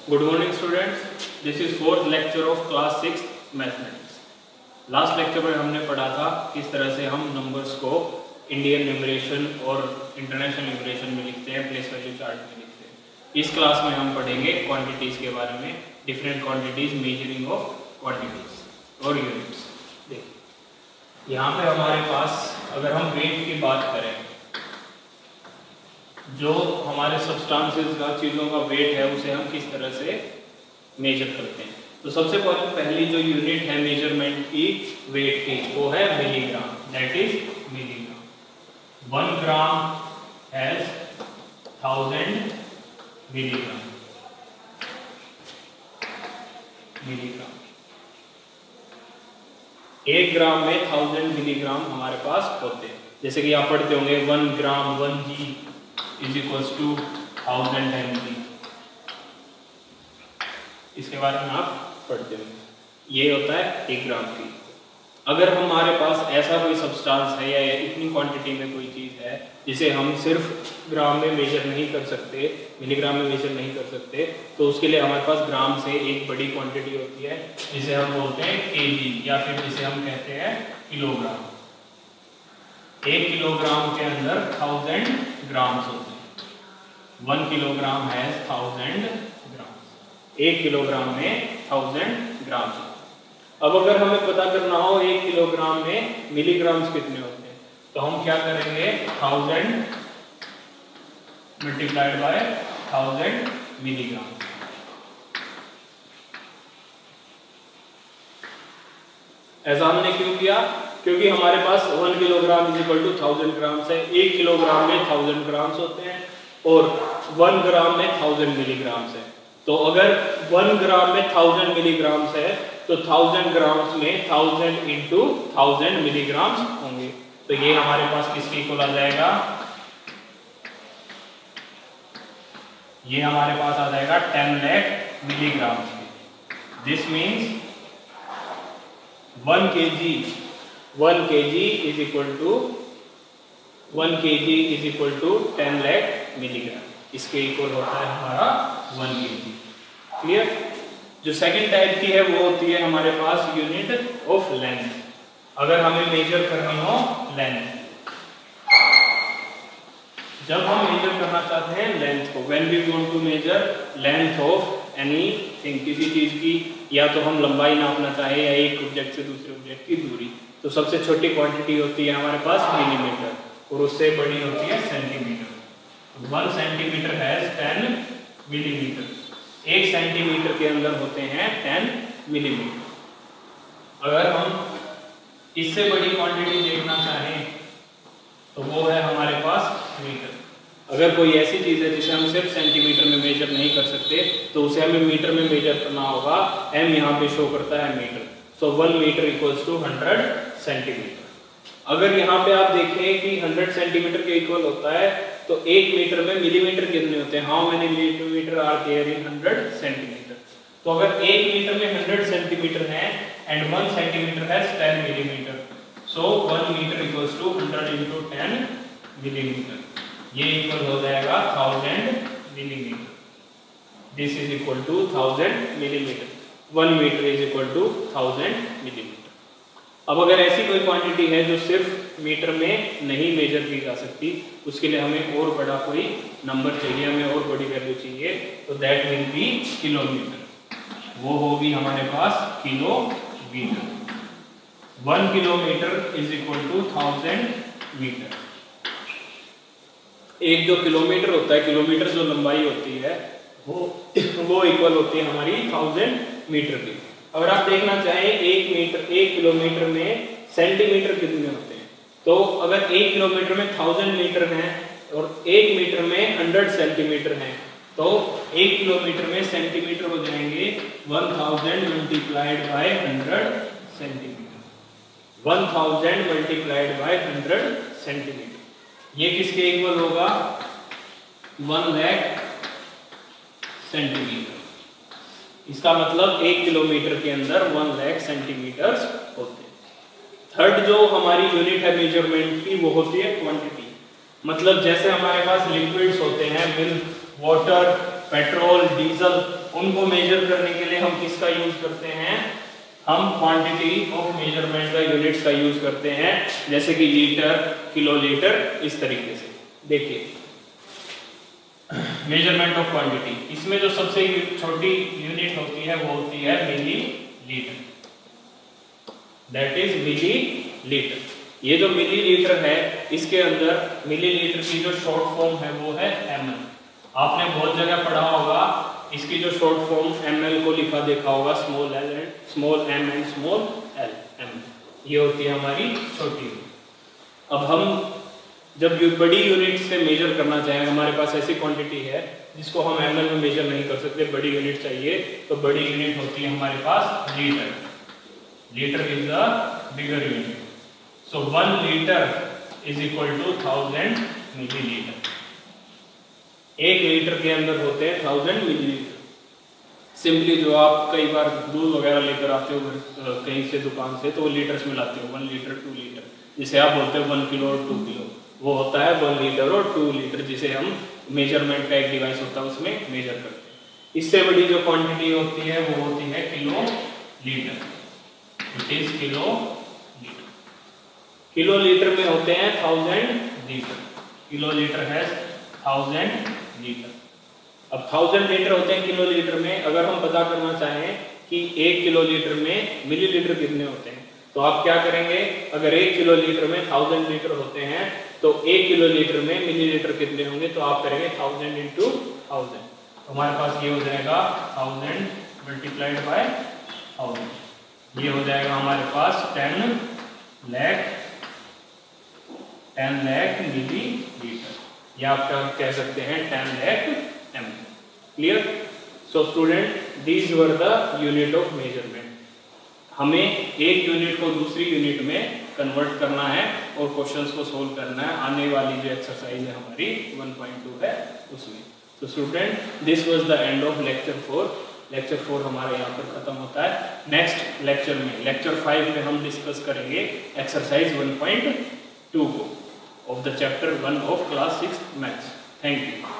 Good morning students. This is fourth lecture of class 6 mathematics. Last lecture में हमने पढ़ा था किस तरह से हम नंबर्स को इंडियन न्यूमरेशन और इंटरनेशनल न्यूमरेशन में लिखते हैं, प्लेस वैल्यू चार्ट में लिखते हैं। इस क्लास में हम पढ़ेंगे क्वांटिटीज़ के बारे में, different quantities, measuring of quantities और यूनिट्स। देखिए यहाँ पे हमारे पास अगर हम वेट की बात करें, जो हमारे सब्सटेंसेस का, चीज़ों का वेट है, उसे हम किस तरह से मेजर करते हैं। तो सबसे पहली जो यूनिट है मेजरमेंट की वेट की, वो है milligram, that is milligram. 1 gram has 1000 milligram. एक ग्राम में 1000 मिलीग्राम हमारे पास होते हैं। जैसे कि आप पढ़ते होंगे 1 gram 1 g is equals to 1000 mg। इसके बारे में आप पढ़ते हो, ये होता है 1 ग्राम की। अगर हमारे पास ऐसा कोई सब्सटेंस है या इतनी क्वांटिटी में कोई चीज़ है जिसे हम सिर्फ ग्राम में मेजर नहीं कर सकते, मिलीग्राम में मेजर नहीं कर सकते, तो उसके लिए हमारे पास ग्राम से एक बड़ी क्वांटिटी होती है जिसे हम बोलते हैं kg, या फिर जिसे हम कहते हैं किलोग्राम। 1 किलोग्राम के अंदर 1000 ग्राम्स होते हैं। 1 किलोग्राम है 1000 ग्राम। 1 किलोग्राम में 1000 ग्राम्स। अब अगर हमें पता करना हो 1 किलोग्राम में मिलीग्राम्स कितने होते हैं, तो हम क्या करेंगे, 1000 मल्टीप्लाइड बाय 1000 मिलीग्राम। ऐसा हमने क्यों किया? क्योंकि हमारे पास 1 kilogram is equal to 1000 grams है। 1 किलोग्राम में 1000 ग्राम्स होते हैं और 1 ग्राम में 1000 मिलीग्राम्स है। तो अगर 1 ग्राम में 1000 मिलीग्राम्स है तो 1000 ग्राम्स में 1000 इंटू 1000 मिलीग्राम्स होंगे। तो ये हमारे पास किसके इक्वल आ जाएगा? ये हमारे पास आ जाएगा 10 लाख मिलीग्राम्स के। This means 1 kg is equal to 1 kg is equal to 10 lakh milligram. इसके इक्वल होता है हमारा 1 kg। क्लियर? जो सेकंड टाइप की है वो होती है हमारे पास यूनिट ऑफ लेंथ। अगर हमें मेजर करनी हो लेंथ, जब हम मेजर करना चाहते हैं लेंथ को, when we want to measure length of anything, किसी चीज की, या तो हम लंबाई नापना चाहे या एक ऑब्जेक्ट से दूसरे ऑब्जेक्ट की दूरी, तो सबसे छोटी क्वांटिटी होती है हमारे पास मिलीमीटर और उससे बड़ी होती है सेंटीमीटर। 1 सेंटीमीटर है 10 मिलीमीटर। 1 सेंटीमीटर के अंदर होते हैं 10 मिलीमीटर। अगर हम इससे बड़ी क्वांटिटी देखना चाहें तो वो है हमारे पास मीटर। अगर कोई ऐसी चीज़ है जिसे हम सिर्फ सेंटीमीटर में मेजर नहीं कर सकते तो उसे हमें मीटर में मेजर करना होगा। m यहाँ पे शो करता है metre. So 1 metre equals to 100 centimetre. अगर यहाँ पे आप देखें कि 100 सेंटीमीटर के इक्वल होता है तो 1 मीटर में मिलीमीटर कितने होते हैं, how many millimetre are there in 100 centimetre. तो अगर 1 मीटर में 100 सेंटीमीटर है एंड 1 सेंटीमीटर है 10 millimetre, so 1 metre equals to 100 into 10 millimetre. ये इक्वल हो जाएगा 1000 millimetre. This is equal to 1000 millimetre. 1 metre is equal to 1000 millimetre. अब अगर ऐसी कोई क्वांटिटी है जो सिर्फ मीटर में नहीं मेजर की जा सकती, उसके लिए हमें और बड़ा कोई नंबर चाहिए, हमें और बड़ी वैल्यू चाहिए, तो दैट विल बी किलोमीटर। वो होगी हमारे पास kilometre. 1 kilometre is equal to 1000 metre. एक जो किलोमीटर होता है, किलोमीटर जो लंबाई होती है वो इक्वल होती है हमारी 1000 मीटर की। अगर आप देखना चाहें 1 किलोमीटर में सेंटीमीटर कितने होते हैं, तो अगर 1 किलोमीटर में 1000 मीटर हैं और 1 मीटर में 100 सेंटीमीटर हैं, तो 1 किलोमीटर में सेंटीमीटर हो जाएंगे 1000 multiplied by 100 centimetre. 1000 multiplied by 100 centimetre. ये किसके इक्वल होगा? 1 लाख सेंटीमीटर। इसका मतलब 1 किलोमीटर के अंदर 1 लाख सेंटीमीटर होते हैं। थर्ड जो हमारी यूनिट है मेजरमेंट की वो होती है क्वांटिटी। मतलब जैसे हमारे पास लिक्विड्स होते हैं, मिल्क, वाटर, पेट्रोल, डीजल, उनको मेजर करने के लिए हम किसका यूज करते हैं? हम क्वांटिटी ऑफ मेजरमेंट का यूनिट्स का यूज करते हैं, जैसे कि लीटर, किलोलीटर, इस तरीके से। देखिए मेजरमेंट ऑफ क्वांटिटी, इसमें जो सबसे छोटी यूनिट होती है वो होती है मिलीलीटर, दैट इज मिलीलीटर। ये जो मिलीलीटर है, इसके अंदर मिलीलीटर की जो शॉर्ट फॉर्म है वो है ml। आपने बहुत जगह पढ़ा होगा, इसकी जो शॉर्ट फॉर्म ml को लिखा देखा होगा, small m and small l, ml। ये होती है हमारी छोटी यूनिट। अब हम जब बड़ी यूनिट से मेजर करना चाहें, हमारे पास ऐसी क्वांटिटी है जिसको हम ml में मेजर नहीं कर सकते, बड़ी यूनिट चाहिए, तो बड़ी यूनिट होती है हमारे पास litre. Litre is the bigger unit. So 1 liter is equal to 1000 milliliter। 1 litre के अंदर होते हैं 1000 मिलीलीटर। सिंपली जो आप कई बार दूध वगैरह लेकर आते हो कहीं से दुकान से, तो वो लीटर्स में लाते हो, 1 लीटर 2 लीटर, जिसे आप बोलते हो 1 किलो और 2 किलो, वो होता है 1 लीटर और 2 लीटर, जिसे हम मेजरमेंट का एक डिवाइस होता है उसमें मेजर करते हैं। इससे बड़ी जो क्वांटिटी होती है वो होती है kilo litre, it is kilo litre. Kilo litre में होते हैं 1000 लीटर, किलो लीटर है 1000 लीटर। अब 1000 लीटर होते हैं किलो लीटर में। अगर हम पता करना चाहें कि 1 किलो लीटर में मिलीलीटर कितने होते हैं, तो आप क्या करेंगे? अगर 1 किलो लीटर में 1000 लीटर होते हैं, तो 1 किलो लीटर में मिलीलीटर कितने होंगे? तो आप करेंगे 1000 into 1000, तो हमारे पास ये हो जाएगा 1000 मल्टीप्लाइड बाय 1000, ये हो जाएगा हमारे पास 10 लाख मिलीलीटर, या आप क्या कह सकते हैं 10 lakh ml। Clear? So student, these were the unit of measurement. हमें एक यूनिट को दूसरी यूनिट में कन्वर्ट करना है और क्वेश्चंस को सोल्व करना है। आने वाली जो एक्सरसाइज है हमारी 1.2 है उसमें। तो student, this was the end of lecture 4। Lecture 4 हमारा यहाँ पर खत्म होता है। नेक्स्ट लेक्चर में, लेक्चर 5 में हम डिस्कस करेंगे एक्सरसाइज 1.2 को of the chapter 1 of class 6 maths. Thank you.